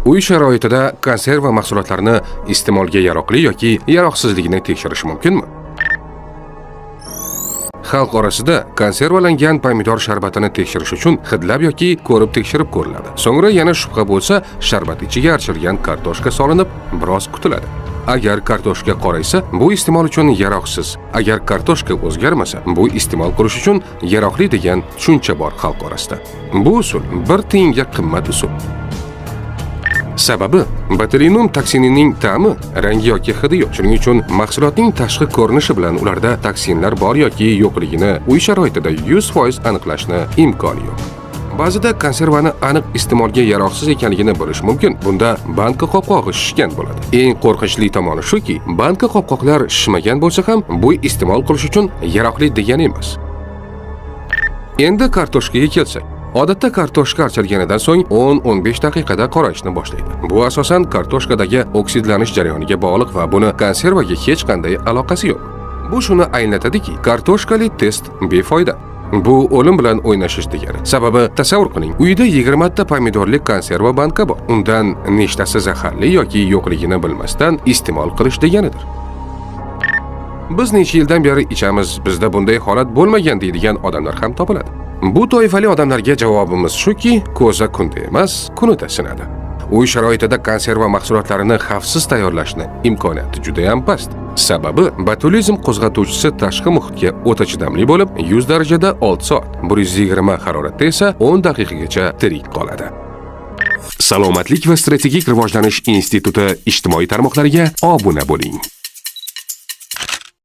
Uy sharoitida konserva mahsulotlarini iste'molga yaroqli yoki yaroqsizligini tekshirish mumkinmi? Xalq orasida konservalangan pomidor sharbatini tekshirish uchun hidlab yoki ko'rib tekshirib ko'riladi. So'ngra yana shubha bo'lsa, sharbat ichiga archilgan kartoshka solinib, biroz kutiladi. Agar kartoshka qoraysa, bu iste'mol uchun yaroqsiz. Agar kartoshka o'zgarmasa, bu iste'mol qilish uchun yaroqli degan tushuncha bor xalq orasida. Bu usul bir tiyinga qimmat usul. Sababi, botulinum toksinining ta'mi, rangi yoki hidi yo'q. Shuning uchun mahsulotning tashqi ko'rinishi bilan ularda toksinlar bor yoki yo'qligini uy sharoitida 100% aniqlashni imkoni yo'q. Ba'zida konservani aniq iste'molga yaroqsiz ekanligini bilish mumkin. Bunda banka qopqog'i shishgan bo'ladi. Eng qo'rqinchli tomoni shuki, banka qopqoqlar shishmagan bo'lsa ham, bu iste'mol qilish uchun yaroqli degani emas. Endi kartoshkaga kelsak, odatda kartoshka archilganidan so'ng 10-15 daqiqada qorayishni boshlaydi. Bu asosan kartoshkadagi oksidlanish jarayoniga bog'liq va buni konservaga hech qanday aloqasi yo'q. Bu shuni anglatadiki, kartoshkali test befoyda. Bu o'lim bilan o'ynashish degani. Sababi, tasavvur qiling, uyda 20 ta pomidorli konserva banka bor. Undan nechtasi zaharli yoki yo'qligini bilmasdan iste'mol qilish deganidir. Biz necha yildan beri ichamiz, bizda bunday holat bo'lmagan deydigan odamlar ham topiladi. Bu toifali odamlarga javobimiz shuki, ko'za kunda emas, kunida sinadi. Uy sharoitida konserva mahsulotlarini xavfsiz tayyorlashni imkoniyati juda ham past. Sababi, botulizm qo'zg'atuvchisi tashqi muhitga o'ta chidamli bo'lib, 100 darajada 6 soat, 120 haroratda esa 10 daqiqagacha tirik qoladi. Salomatlik va strategik rivojlanish instituti ijtimoiy tarmoqlariga obuna bo'ling.